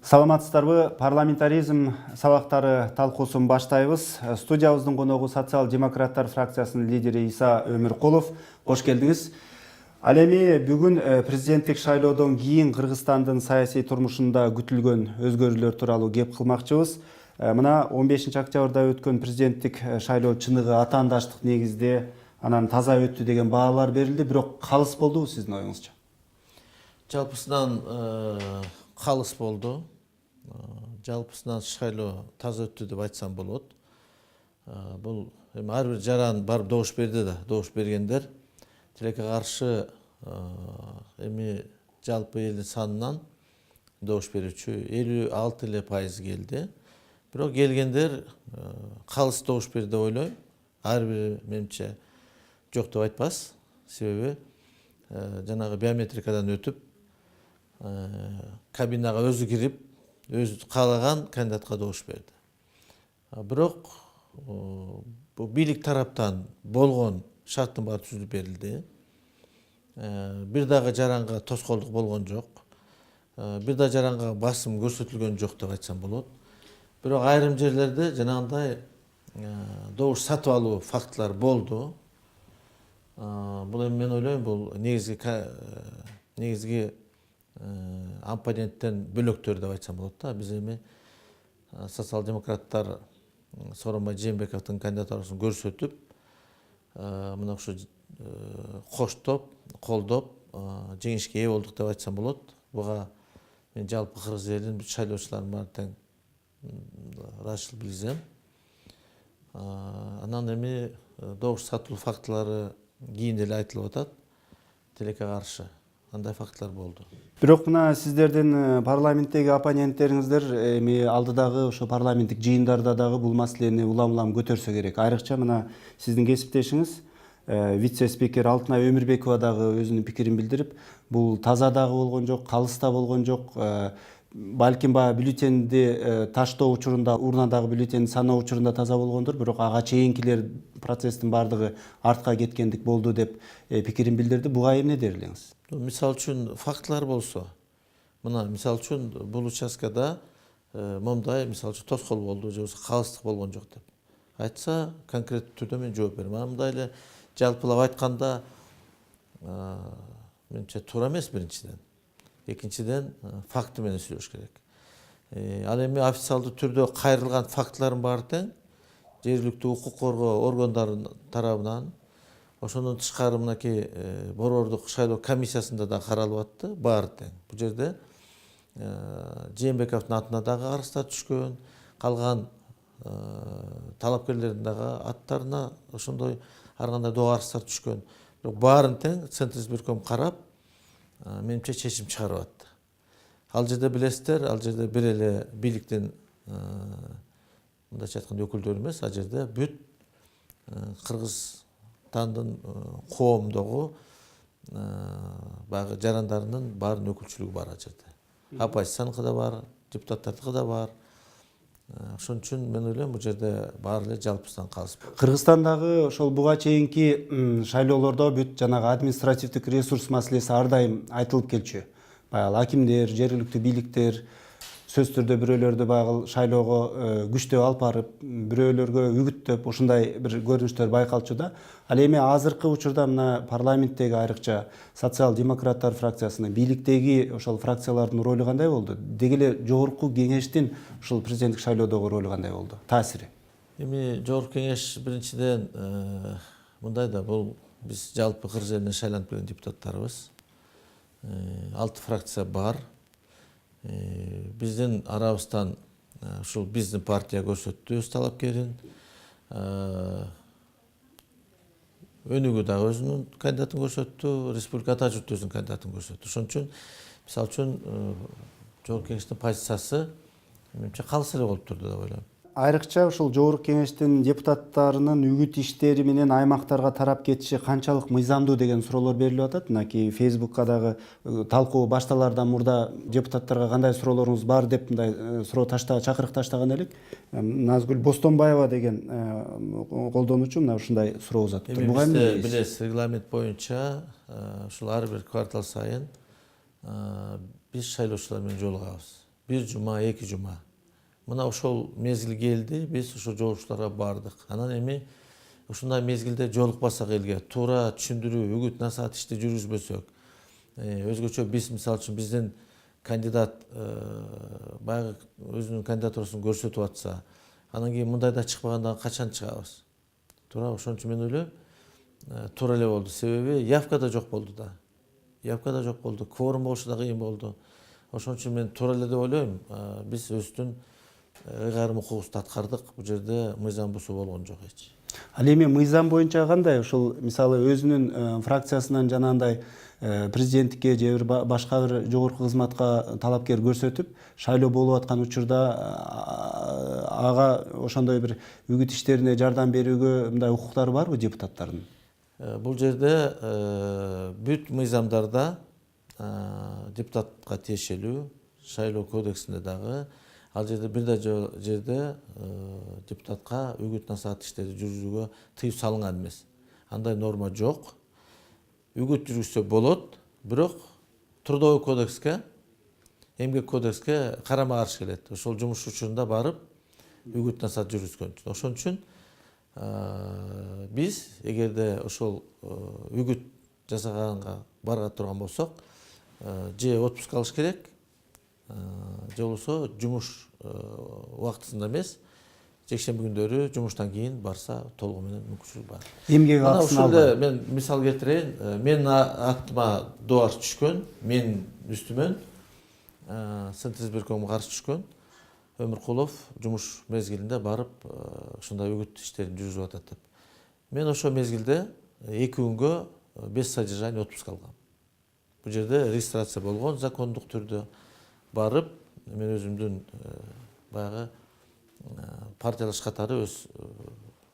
Саламатсыздарбы, парламентаризм сабактары талкуусун баштайбыз. Студиябыздын коногу социал-демократтар фракциясынын лидери Иса Өмүркулов. Кош келдиңиз. Ал эми бүгүн президенттик шайлоодон кийин Кыргызстандын саясий турмушунда күтүлгөн өзгөрүүлөр тууралуу кеп кылмакчыбыз. Мына 15 октябрда өткөн президенттик шайлоо чыныгы атаандаштык негизде анан таза өттү деген баалар берилди, бирок калыс болдубу сиздин оюңузча? Жалпысынан калыс болду. Жалпысынан шайлоо таза өттү деп айтсам болот. Бул ар бир жаран барып добуш берди да, добуш бергендер тилекке каршы эми жалпы элдин санынан добуш берүүчү 56% келди. Бирок келгендер калыс добуш берди деп ойлойм. Ар бири менимче жок деп айтпас. Себеби жанагы биометрикадан өтүп кабинага өзү кирип, өзү каалаган кандидатка добуш берди. Бирок бул бийлик тараптан болгон шарттын баары түзүлүп берилди. Бир дагы жаранга тоскоолдук болгон жок. Бир да жаранга басым көрсөтүлгөн жок деп айтсам болот. Бирок айрым жерлерде жанагындай добуш сатып алуу фактылары болду. Бул эми мен ойлойм, бул негизги оппоненттен бөлөктөр деп айтсам болот да. Биз эми социал-демократтар Сооронбай Жээнбековдун кандидатурасын көрсөтүп, мына ушу коштоп, колдоп, жеңишке ээ болдук деп айтсам болот. Буга мен жалпы кыргыз элинин шайлоочулардын баары тең ыраазычылык билгизем. Анан эми добуш сатуу фактылары кийин эле айтылып атат. Тилекке каршы андай фактылар болду. Бирок мына сиздердин парламенттеги оппоненттериңиздер эми алдыдагы ошо парламенттик жыйындарда дагы бул маселени улам көтөрсө керек. Айрыкча мына сиздин кесиптешиңиз вице-спикер Алтынай Өмүрбекова дагы өзүнүн пикирин билдирип, бул таза дагы болгон жок, калыс да болгон жок. Балким баягы бюллетенди таштоо учурунда, урнадагы бюллетенди саноо учурунда таза болгондур, бирок ага чейинкилер процесстин баардыгы артка кеткендик болду деп пикирин билдирди. Буга эмне дер элеңиз? Мисал үчүн фактылар болсо, мына мисал үчүн бул участкада момундай мисал үчүн тоскоол болду, же болбосо калыстык болгон жок деп айтса, конкреттүү түрдө мен жооп берем. Мындай эле жалпылап айтканда менимче туура эмес биринчиден. Экинчиден факты менен сүйлөш керек. Ал эми официалдуу түрдө кайрылган фактылардын баары тең жергиликтүү укук коргоо органдарынын тарабынан, ошондон тышкары мынакей борбордук шайлоо комиссиясында да каралып атты, баары тең. Бул жерде Жээнбековдун атына дагы арыздар түшкөн, калган талапкерлердин дагы аттарына ошондой ар кандай доо арыздар түшкөн. Бирок баарын тең Центр избирком карап, менимче чечим чыгарып атты. Ал жерде билесиздер, ал жерде бир эле бийликтин мындайча айтканда өкүлдөрү эмес, ал жерде бүт Кыргызстандын коомдогу баягы жарандарынын баарынын өкүлчүлүгү бар ал жерде. Оппозицияныкы да бар, депутаттардыкы да бар. Ошон үчүн мен ойлойм, бул жерде баары эле жалпысынан калыс. Кыргызстандагы ошол буга чейинки шайлоолордо бүт жанагы административдик ресурс маселеси ар дайым айтылып келчү. Баягы акимдер, жергиликтүү бийликтер сөз түрдө бирөөлөрдү баягы шайлоого күчтөп алып барып, бирөөлөргө үгүттөп, ушундай бир көрүнүштөр байкалчу да. Ал эми азыркы учурда мына парламенттеги айрыкча социал-демократтар фракциясынын бийликтеги ошол фракциялардын ролу кандай болду? Деги эле жогорку кеңештин ушул президенттик шайлоодогу ролу кандай болду? Таасири? Эми жогорку кеңеш биринчиден мындай да, бул биз жалпы Кыргыз элинен шайланып келген депутаттарыбыз. 6 фракция бар. Биздин арабыздан ушул биздин партия көрсөттү өз талапкерин. Өнүгүү дагы өзүнүн кандидатын көрсөттү, республика ата журт өзүнүн кандидатын көрсөттү. Ошон үчүн мисалы үчүн жогорку кеңештин позициясы менимче калыс эле болуп турду деп ойлойм. айрыкча ушул жогорку кеңештин депутаттарынын үгүт иштери менен аймактарга тарап кетиши канчалык мыйзамдуу деген суроолор берилип атат. Мынакей Фейсбукка дагы талкуу башталаардан мурда депутаттарга кандай суроолоруңуз бар деп мындай суроо чакырык таштаган элек. Назгүл Бостонбаева деген колдонуучу мына ушундай суроо узатыптыр. Эми бизде билесиз, регламент боюнча ушул ар бир квартал сайын биз шайлоочулар менен жолугабыз. Бир жума, эки жума. Мына ошол мезгил келди, биз ошо жолугушууларга бардык. Анан эми ушундай мезгилде жолукпасак элге, туура түшүндүрүү, үгүт насаат ишти жүргүзбөсөк, өзгөчө биз мисалы үчүн биздин кандидат баягы өзүнүн кандидатурасун көрсөтүп атса, анан кийин мындайда чыкпаганда качан чыгабыз? Туура ошон үчүн мен ойлойм, туура эле болду. Себеби явка да жок болду да. Явка да жок болду, кворум болушу да кыйын болду. Ошон үчүн мен туура эле деп ойлойм, биз өзүбүздүн ыйгарым укугубузду аткардык. Бул жерде мыйзам бузуу болгон жок эч. Ал эми мыйзам боюнча кандай? Ушул мисалы өзүнүн фракциясынан жанагындай президенттикке же башка бир жогорку кызматка талапкер көрсөтүп, шайлоо болуп аткан учурда ага ошондой бир үгүт иштерине жардам берүүгө мындай укуктары барбы депутаттардын? Бул жерде бүт мыйзамдарда депутатка тиешелүү, шайлоо кодексинде дагы ал жерде бир да жерде депутатка үгүт насаат иштери жүргүзүүгө тыюу салынган эмес. Андай норма жок. Үгүт жүргүзсө болот, бирок трудовой кодекске, эмгек кодекске карама каршы келет. Ошол жумуш учурунда барып үгүт насаат жүргүзгөн үчүн. Ошон үчүн биз эгерде ошол үгүт жасаганга бара турган болсок, же отпуск алыш керек, же болбосо жумуш убактысында эмес, жекшемби күндөрү жумуштан кийин барса толугу менен мүмкүнчүлүк бар. Эмгек акысын албай. Ушунда мен мисал келтирейин. Менин атыма дуар түшкөн, менин үстүмөн Синтезбиркомго каршы түшкөн. Өмүркулов жумуш мезгилинде барып ушундай үгүт иштерин жүргүзүп атат деп. Мен ошол мезгилде 2 күнгө без содержания отпуск алгам. Бул жерде регистрация болгон, закондук түрдө барып, мен өзүмдүн баягы партиялаш катары өз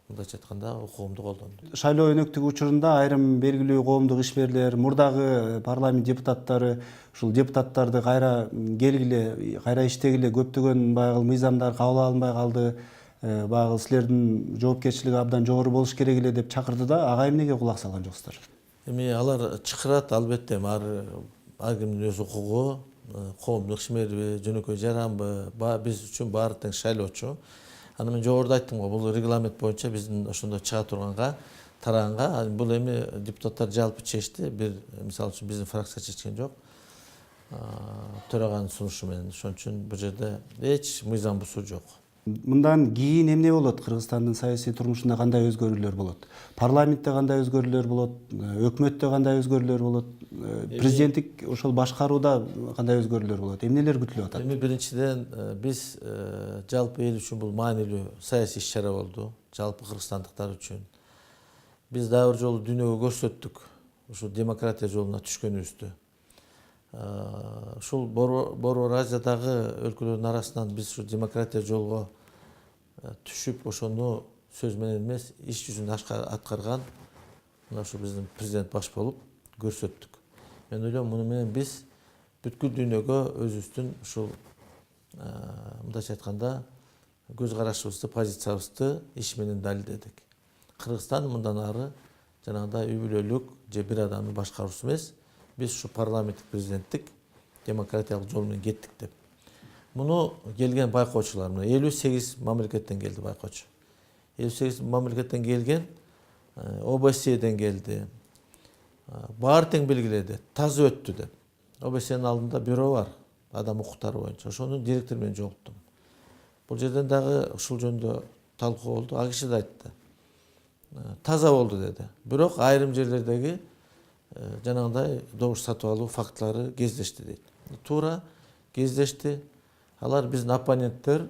мындайча айтканда укугумду колдондум. Шайлоо өнөктүгү учурунда айрым белгилүү коомдук ишмерлер, мурдагы парламент депутаттары ушул депутаттарды кайра келгиле, кайра иштегиле, көптөгөн баягы мыйзамдар кабыл алынбай калды, баягы силердин жоопкерчилиги абдан жогору болуш керек эле деп чакырды да, ага эмнеге кулак салган жоксуздар? Эми алар чакырат, албетте, ар кимдин өз укугу, коомдук ишмерби, жөнөкөй жаранбы, биз үчүн баары тең шайлоочу. Аны мен жогоруда айттым го, бул регламент боюнча биздин ошондой чыга турганга, тараганга, бул эми депутаттар жалпы чечти, бир мисалы үчүн биздин фракция чечкен жок. Төраганын сунушу менен. Ошон үчүн бул жерде эч мыйзам бузуу жок. Мындан кийин эмне болот? Кыргызстандын саясий турмушунда кандай өзгөрүүлөр болот? Парламентте кандай өзгөрүүлөр болот? Өкмөттө кандай өзгөрүүлөр болот? Президенттик ошол башкарууда кандай өзгөрүүлөр болот? Эмнелер күтүлүп атат? Эми биринчиден биз жалпы эл үчүн бул маанилүү саясий иш-чара болду, жалпы кыргызстандыктар үчүн. Биз дагы бир жолу дүйнөгө көрсөттүк ушул демократия жолуна түшкөнүбүздү. Ушул Борбор Азиядагы өлкөлөрдүн арасынан биз ушу демократия жолго түшүп, ошону сөз менен эмес, иш жүзүндө аткарган мына ушу биздин президент баш болуп көрсөттүк. Мен ойлойм, муну менен биз бүткүл дүйнөгө өзүбүздүн ушул мындайча айтканда көз карашыбызды, позициябызды иш менен далилдедик. Кыргызстан мындан ары жанагындай үй бүлөлүк же бир адамдын башкаруусу эмес, биз ушу парламенттик президенттик демократиялык жол менен кеттик деп. Муну келген байкоочулар, 58 мамлекеттен келди байкоочу. 58 мамлекеттен келген, ОБСЕден келди. Баары тең белгиледи, таза өттү деп. ОБСЕнин алдында бюро бар, адам укуктары боюнча. Ошонун директору менен жолуктум. Бул жерден дагы ушул жөнүндө талкуу болду. Ал киши да айтты. Таза болду деди. Бирок айрым жерлердеги жанагындай добуш сатып алуу фактылары кездешти дейт. Туура кездешти. Алар биздин оппоненттер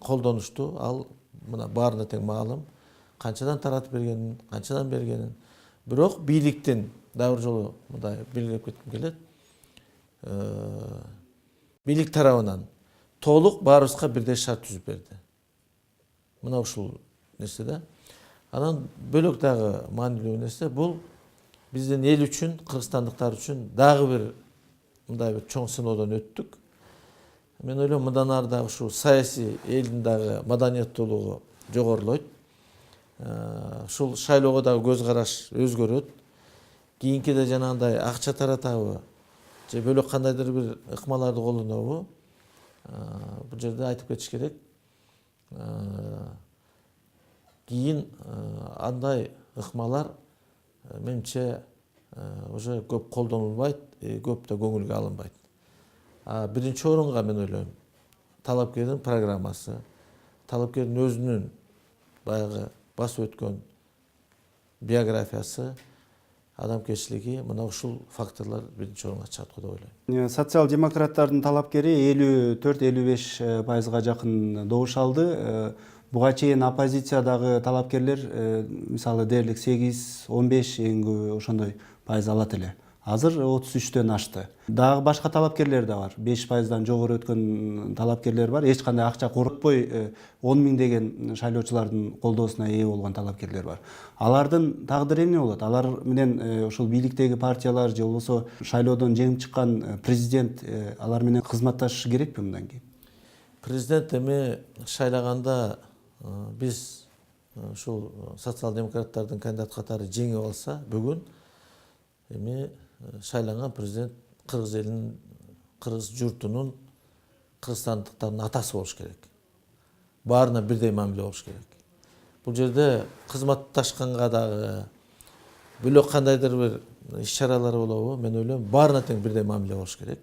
колдонушту. Ал мына баарына тең маалым. Канчадан таратып бергенин, канчадан бергенин. Бирок бийликтин дагы бир жолу мындай белгилеп кетким келет. Бийлик тарабынан толук баарыбызга бирдей шарт түзүп берди. мына ушул нерсе да. Анан бөлөк дагы маанилүү нерсе бул биздин эл үчүн, кыргызстандыктар үчүн дагы бир мындай бир чоң сыноодон өттүк. Мен ойлойм мындан ары дагы ушул саясий элдин дагы маданияттуулугу жогорулойт. Ушул шайлоого дагы көз караш өзгөрөт. Кийинкиде жанагындай акча таратабы же бөлөк кандайдыр бир ыкмаларды колдонобу бул жерде айтып кетиш керек. Кийин андай ыкмалар менимче уже көп колдонулбайт, көп да көңүлгө алынбайт. Биринчи орунга мен ойлойм талапкердин программасы, талапкердин өзүнүн баягы басып өткөн биографиясы, адамгерчилиги, мына ушул факторлор биринчи орунга чыгат го деп ойлойм. Социал-демократтардын талапкери 54-55%га жакын добуш алды. Буга чейин оппозициядагы талапкерлер мисалы дээрлик 8-15 эң көбү ошондой пайыз алат эле. Азыр 33-төн ашты. Дагы башка талапкерлер да бар. 5%дан жогору өткөн талапкерлер бар. Эч кандай акча коротпой 10 миң деген шайлоочулардын колдоосуна ээ болгон талапкерлер бар. Алардын тагдыры эмне болот? Алар менен ушул бийликтеги партиялар же болбосо шайлоодон жеңип чыккан президент алар менен кызматташышы керекпи мындан кийин? Президент эми шайлаганда биз ушул социал-демократтардын кандидат катары жеңип алса бүгүн эми шайланган президент кыргыз элинин, кыргыз журтунун, кыргызстандыктардын атасы болуш керек. Баарына бирдей мамиле болуш керек. Бул жерде кызматташканга дагы бөлөк кандайдыр бир иш-чаралар болобу, мен ойлойм баарына тең бирдей мамиле болуш керек.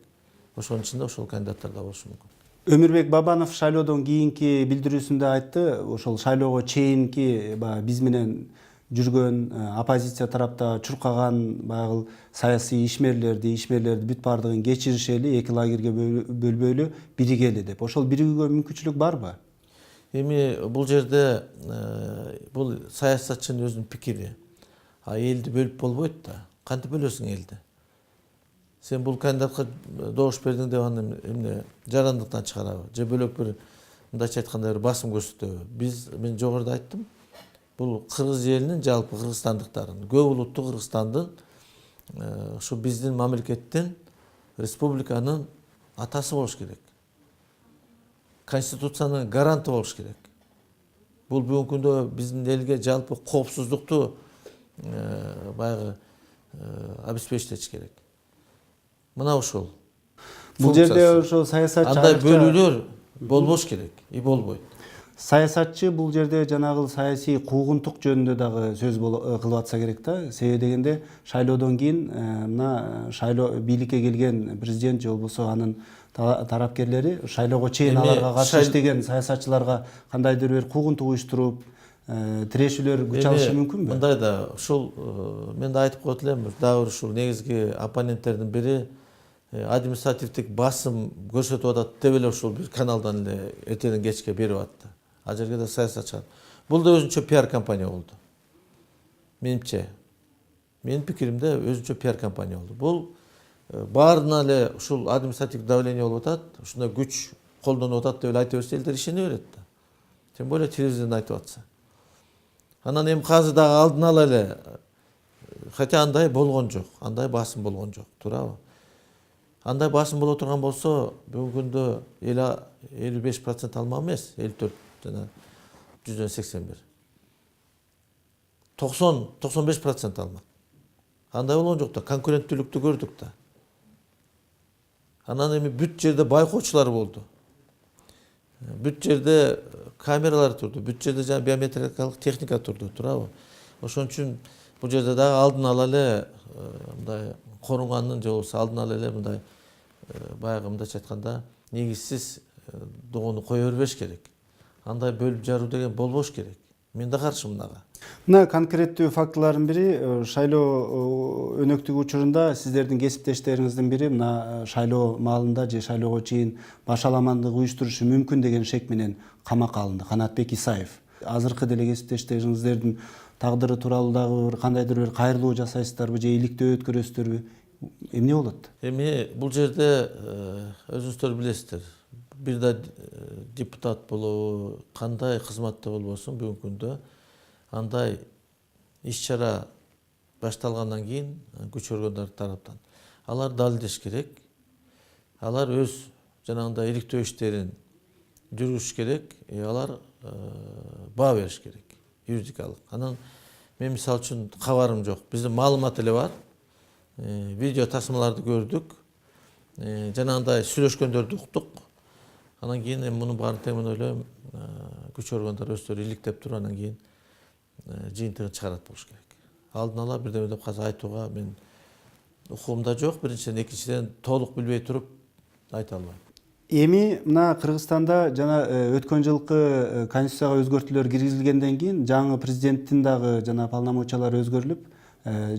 Ошонун ичинде ошол кандидаттар да болушу мүмкүн. Өмүрбек Бабанов шайлоодон кийинки билдирүүсүндө айтты, ошол шайлоого чейинки биз менен жүргөн оппозиция тарапта чуркаган баягы саясий ишмерлерди бүт баардыгын кечиришели, эки лагерге бөлбөйлү, биригели деп. Ошол биригүүгө мүмкүнчүлүк барбы? Эми бул жерде бул саясатчынын өзүнүн пикири. Элди бөлүп болбойт да. Кантип бөлөсүң элди? Сен бул кандидатка добуш бердиң деп аны эмне жарандыктан чыгарабы? Же бөлөк бир мындайча айтканда бир басым көрсөтөбү? Мен жогоруда айттым. Бул кыргыз элинин, жалпы кыргызстандыктардын, көп улуттуу Кыргызстандын ушу биздин мамлекеттин, республиканын атасы болуш керек. Конституциянын гаранты болуш керек. Бул бүгүнкү күндө биздин элге жалпы коопсуздукту баягы обеспечить керек. Мына ушул. Бул жерде ошо саясатчы андай бөлүүлөр болбош керек, и болбойт. Саясатчы бул жерде жанагы саясий куугунтук жөнүндө дагы сөз кылып атса керек да. Себеби дегенде шайлоодон кийин мына шайлоо бийликке келген президент же болбосо анын тарапкерлери шайлоого чейин аларга каршы иштеген саясатчыларга кандайдыр бир куугунтук уюштуруп, тирешүүлөр күч алышы мүмкүнбү? Мындай да ушул мен да айтып коет элем, дагы бир ушул негизги оппоненттердин бири административдик басым көрсөтүп атат деп эле ушул бир каналдан эле эртеден кечке берип атты. Ал жерге да саясат чыгат. Бул да өзүнчө пиар компания болду. Менимче. Менин пикиримде өзүнчө пиар компания болду. Бул баарына эле ушул административдик давление болуп атат, ушундай күч колдонуп атат деп эле айта берсе элдер ишене берет да. Тем более телевизордон айтып атса. Анан эми азыр дагы алдын ала эле, хотя андай болгон жок, андай басым болгон жок, туурабы? Андай басым боло турган болсо, бүгүнкү күндө 55% алмак эмес, 54 жана 181. 90-95% алмак. Андай болгон жок да, конкуренттүүлүктү көрдүк да. Анан эми бүт жерде байкоочулар болду. Бүт жерде камералар турду, бүт жерде жана биометрикалык техника турду, туурабы? Ошон үчүн бул жерде дагы алдын ала эле мындай корунганын же болбосо алдын ала эле мындай баягы мындайча айтканда негизсиз догону кое бербеш керек. Андай бөлүп жаруу деген болбош керек. Мен да каршымын ага. Мына конкреттүү фактылардын бири шайлоо өнөктүгү учурунда сиздердин кесиптештериңиздин бири мына шайлоо маалында же шайлоого чейин башаламандык уюштурушу мүмкүн деген шек менен камакка алынды. Канатбек Исаев. Азыркы деле кесиптештериңиздердин тагдыры тууралуу дагы кандайдыр бир кайрылуу жасайсыздарбы же иликтөө өткөрөсүздөрбү? Эмне болот? Эми бул жерде өзүңүздөр билесиздер. бир да депутат болобу, кандай кызматта болбосун бүгүнкү күндө андай иш-чара башталгандан кийин күч органдары тараптан алар далилдеш керек. Алар өз жанагындай иликтөө иштерин жүргүзүш керек, алар баа бериш керек, юридикалык. Анан мен мисалы үчүн кабарым жок. Биздин маалымат эле бар. Видео тасмаларды көрдүк. Жанагындай сүйлөшкөндөрдү уктук. Анан кийин мунун баарын тең мен ойлойм, күч органдары өздөрү иликтеп туруп анан кийин жыйынтыгын чыгарат болуш керек. Алдын ала бирдеме деп азыр айтууга мен укугумда жок. Биринчиден, экинчиден толук билбей туруп айта албайм. Эми мына Кыргызстанда жана өткөн жылкы конституцияга өзгөртүүлөр киргизилгенден кийин жаңы президенттин дагы жана полномочиялары өзгөрүлүп,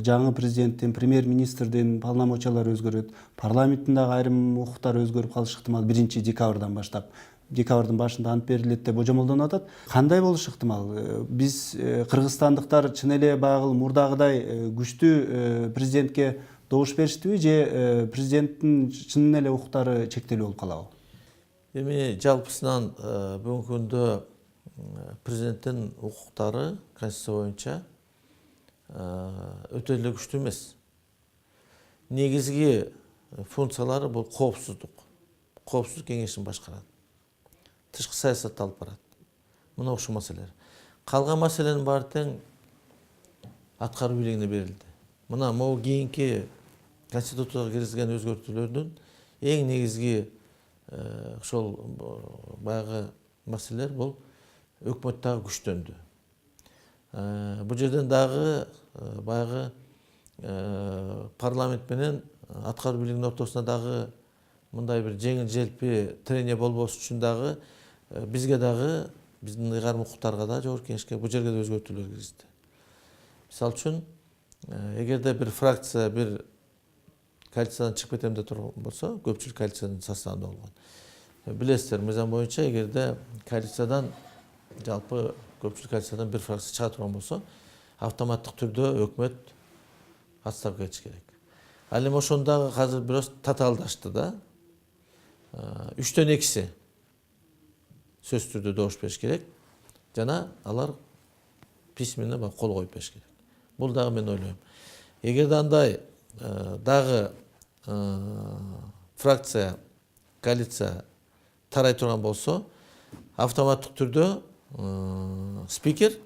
жаңы президенттин, премьер-министрдин полномочиялары өзгөрөт. Парламенттин дагы айрым укуктары өзгөрүп калышы ыктымал 1-декабрдан баштап. Декабрдын башында ант берилет деп божомолдонуп атат. Кандай болушу ыктымал? Биз кыргызстандыктар чын эле баягы мурдагыдай күчтүү президентке добуш бериштиби же президенттин чын эле укуктары чектелүү болуп калабы? Эми жалпысынан бүгүнкү күндө президенттин укуктары конституция боюнча өтө эле күчтүү эмес. Негизги функциялары бул коопсуздук. Коопсуздук кеңешин башкарат. Тышкы саясатты алып барат. Мына ушул маселелер. Калган маселенин баары тең аткаруу бийлигине берилди. Мына могу кийинки конституцияга киргизилген өзгөртүүлөрдүн эң негизги ошол баягы маселелер бул өкмөт дагы күчтөндү. Бул жерден дагы баягы парламент менен аткаруу бийлигинин ортосуна дагы мындай бир жеңил желпи трение болбош үчүн дагы бизге дагы биздин ыйгарым укуктарга да жогорку кеңешке бул жерге да өзгөртүүлөр киргизди. Мисалы үчүн эгерде бир фракция бир коалициядан чыгып кетем деп турган болсо, көпчүлүк коалициянын составында болгон. Билесиздер, мыйзам боюнча эгерде коалициядан жалпы көпчүлүк коалициядан бир фракция чыга турган болсо, автоматтык түрдө өкмөт отставкага кетиш керек. Ал эми ошону дагы азыр бирөөс татаалдашты да. 3-төн 2 сөзсүз түрдө добуш бериш керек. Жана алар письменно кол коюп бериш керек. Бул дагы мен ойлойм. Эгерде андай дагы фракция, коалиция тарай турган болсо, автоматтык түрдө спикер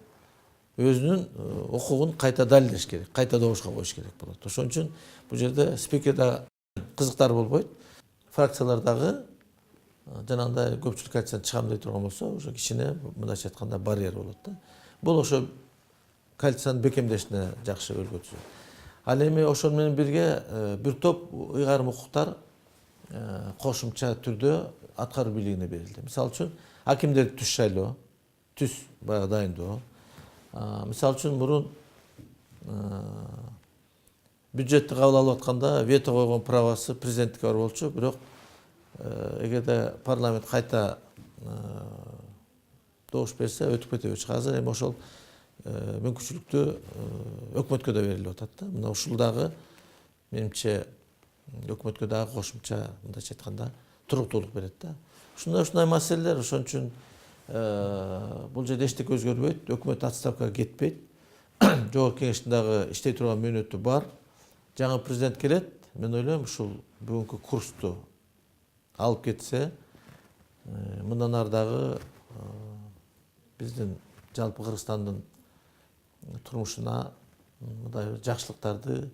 өзүнүн укугун кайта далилдеш керек, кайта добушка коюш керек болот. Ошон үчүн бул жерде спикер дагы кызыктар болбойт. Фракциялар дагы жанагындай көпчүлүк коалициядан чыгам дей турган болсо, ошо кичине мындайча айтканда барьер болот да. Бул ошо коалициянын бекемдешине жакшы өлгө түзөт. Ал эми ошол менен бирге бир топ ыйгарым укуктар кошумча түрдө аткаруу бийлигине берилди. Мисалы үчүн акимдерди түз шайлоо, түз баягы дайындоо. Мисалы үчүн мурун бюджетти кабыл алып атканда вето койгон правасы президенттикке бар болчу, бирок эгерде парламент кайта добуш берсе өтүп кете берчү. Азыр эми ошол мүмкүнчүлүктү өкмөткө да берилип атат да. Мына ушул дагы менимче өкмөткө дагы кошумча мындайча айтканда туруктуулук берет да. Ушундай маселелер, ошон үчүн бул жерде эчтеке өзгөрбөйт, өкмөт отставкага кетпейт. Жогорку кеңештин дагы иштей турган мөөнөтү бар. Жаңы президент келет, мен ойлойм ушул бүгүнкү курсту алып кетсе, мындан ары дагы биздин жалпы Кыргызстандын турмушуна мындай жакшылыктарды,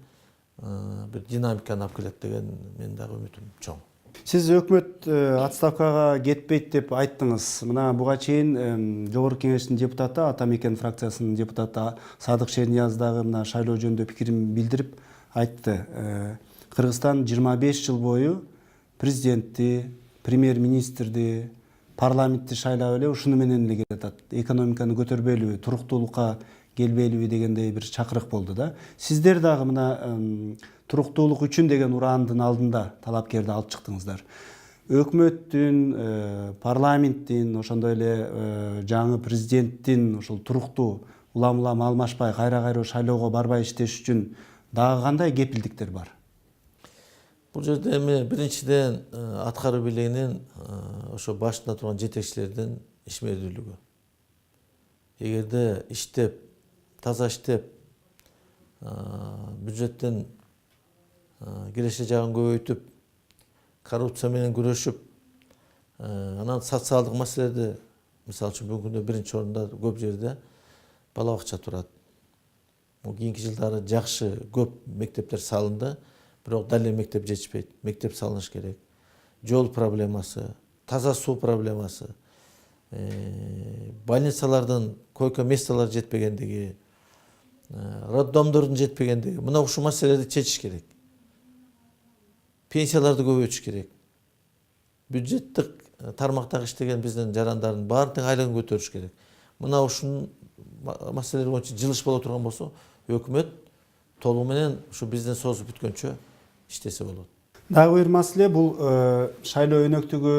бир динамиканы алып келет деген менин дагы үмүтүм чоң. Сиз өкмөт отставкага кетпейт деп айттыңыз. Мына буга чейин жогорку кеңештин депутаты, Ата Мекен фракциясынын депутаты Садык Шернияз дагы мына шайлоо жөнүндө пикирин билдирип айтты. Кыргызстан 25 жыл бою президентти, премьер-министрди, парламентти шайлап эле ушуну менен эле келатат. Экономиканы көтөрбөйлүбү, туруктуулукка келбейлиби дегендей бир чакырык болду да. Сиздер дагы мына туруктуулук үчүн деген ураандын алдында талапкерди алып чыктыңыздар. Өкмөттүн, парламенттин, ошондой эле жаңы президенттин ушул туруктуу улам алмашпай кайра шайлоого барбай иштеш үчүн дагы кандай кепилдиктер бар? Бул жерде эми биринчиден аткаруу бийлигинин ошо башында турган жетекчилердин ишмердүүлүгү. Эгерде иштеп, таза иштеп, бюджеттен киреше жагын көбөйтүп, коррупция менен күрөшүп, анан социалдык маселелерди, мисалы үчүн бүгүнкү күндө биринчи орунда көп жерде бала бакча турат. Кийинки жылдары жакшы көп мектептер салынды, бирок дал эле мектеп жетишпейт. Мектеп салыныш керек. Жол проблемасы, таза суу проблемасы, больницалардын койка месталары жетпегендиги, роддомдордун жетпегендиги. Мына ушул маселелерди чечиш керек. Пенсияларды көбөйтүш керек. Бюджеттик тармактагы иштеген биздин жарандардын баардык айлыгын көтөрүш керек. Мына ушул маселелер боюнча жылыш боло турган болсо, өкмөт толугу менен ушу бизден созуп бүткөнчө иштесе болот. Дагы бир маселе бул шайлоо өнөктүгү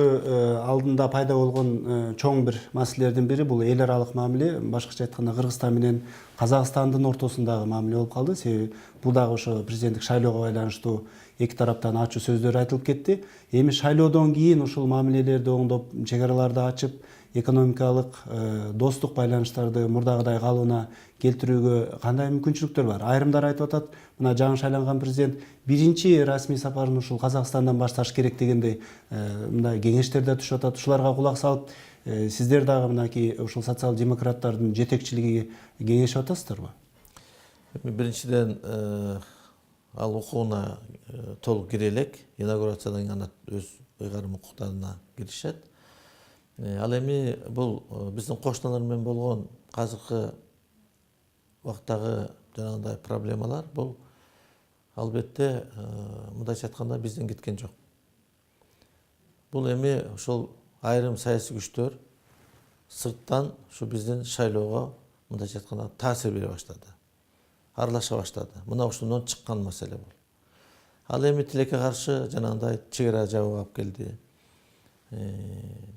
алдында пайда болгон чоң бир маселелердин бири бул эл аралык мамиле, башкача айтканда Кыргызстан менен Казакстандын ортосундагы мамиле болуп калды. Себеби бул дагы ошо президенттик шайлоого байланыштуу эки тараптан ачуу сөздөр айтылып кетти. Эми шайлоодон кийин ушул мамилелерди оңдоп, чек араларды ачып, экономикалык достук байланыштарды мурдагыдай калыбына келтирүүгө кандай мүмкүнчүлүктөр бар? Айрымдар айтып атат, мына жаңы шайланган президент биринчи расмий сапарын ушул Казакстандан башташ керек дегендей мындай кеңештер да түшүп атат. Ушуларга кулак салып, сиздер дагы мынакей ушул социал-демократтардын жетекчилигиге кеңешип атасыздарбы? Биринчиден ал укугуна толук кире элек. Инаугурациядан кийин ана өз ыйгарым укуктарына киришет. Ал эми бул биздин кошуналар менен болгон азыркы убактагы жанагындай проблемалар бул албетте мындайча айтканда бизден кеткен жок. Бул эми ошол айрым саясий күчтөр сырттан ушу биздин шайлоого мындайча айтканда таасир бере баштады. Аралаша баштады. Мына ушундан чыккан маселе бул. Ал эми тилекке каршы жанагындай чек ара жабык алып келди.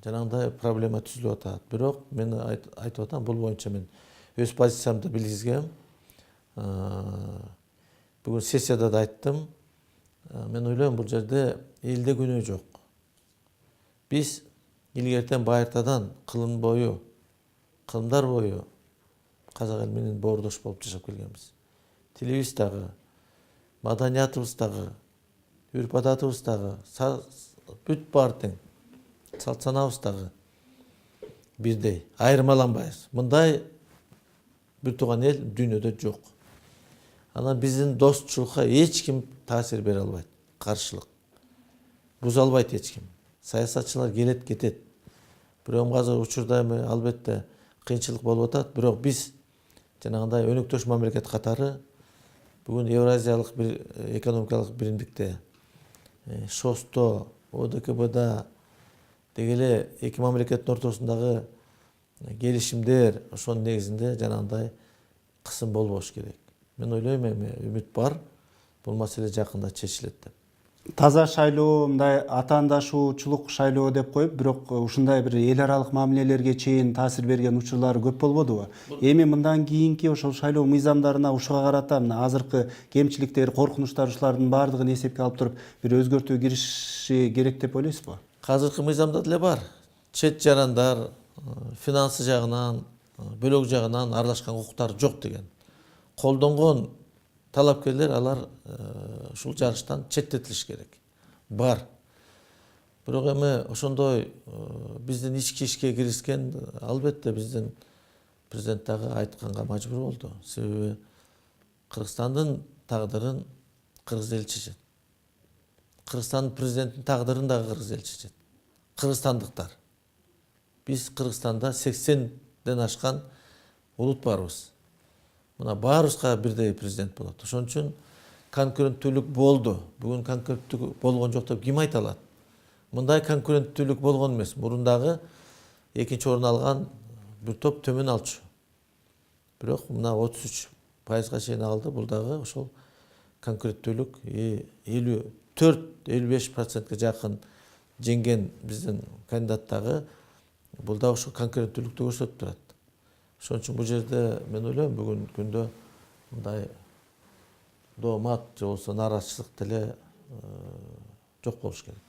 Жанагындай проблема түзүлүп атат. Бирок мен айтып атам, бул боюнча мен өз позициямды билгизгем. Бүгүн сессияда да айттым. Мен ойлойм, бул жерде элде күнөө жок. Биз илгертен байыртадан кылымдар бою казак эл менен боордош болуп жашап келгенбиз. Тилибиз дагы, маданиятыбыз дагы, үрп адатыбыз дагы, бүт баары тең. Салт санабыз дагы бирдей, айырмаланбайбыз. Мындай бир тууган эл дүйнөдө жок. Анан биздин достчулукка эч ким таасир бере албайт, каршылык. Буза албайт эч ким. Саясатчылар келет, кетет. Бирок азыр учурда эми албетте кыйынчылык болуп атат, бирок биз жанагындай өнөктөш мамлекет катары бүгүн Евразиялык бир экономикалык биримдикте, ШОСто, ОДКБда деги эле эки мамлекеттин ортосундагы келишимдер ошонун негизинде жанагындай кысым болбош керек. Мен ойлойм, эми үмүт бар, бул маселе жакында чечилет деп. Таза шайлоо, мындай атаандашуучулук шайлоо деп коюп, бирок ушундай бир эл аралык мамилелерге чейин таасир берген учурлар көп болбодубу? Эми мындан кийинки ошол шайлоо мыйзамдарына ушуга карата мына азыркы кемчиликтер, коркунучтар ушулардын баардыгын эсепке алып туруп, бир өзгөртүү кириши керек деп ойлойсузбу? Азыркы мыйзамда деле бар. Чет жарандар финансы жагынан, бөлөк жагынан аралашкан укуктары жок деген. Колдонгон талапкерлер алар ушул жарыштан четтетилиш керек. Бар. Бирок эми ошондой биздин ички ишке киришкен албетте биздин президент дагы айтканга мажбур болду. Себеби Кыргызстандын тагдырын кыргыз эл чечет. Кыргызстандын президентин тагдырын дагы кыргыз эл чечет. Кыргызстандыктар. Биз Кыргызстанда 80ден ашкан улут барбыз. Мына баарыбызга бирдей президент болот. Ошон үчүн конкуренттүүлүк болду. Бүгүн конкуренттүүлүк болгон жок деп ким айта алат? Мындай конкуренттүүлүк болгон эмес. Мурун экинчи орун алган бир топ төмөн алчу. Бирок мына 33%га чейин алды. Бул дагы ошол конкуренттүүлүк 54-55%га жакын жеңген биздин кандидат дагы бул да ошол конкуренттүүлүктү көрсөтүп турат. Ошон үчүн бул жерде мен ойлойм, бүгүнкү күндө мындай доомат же болбосо нааразычылык деле жок болуш керек.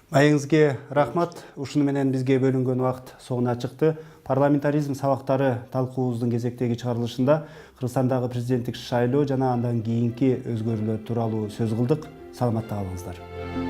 Майыңызге рахмат. Ушуну менен бизге бөлүнгөн убакыт соңуна чыкты. Парламентаризм сабактары талкуубуздун кезектеги чыгарылышында Кыргызстандагы президенттик шайлоо жана андан кийинки өзгөрүүлөр тууралуу сөз кылдык. Саламатта калыңыздар.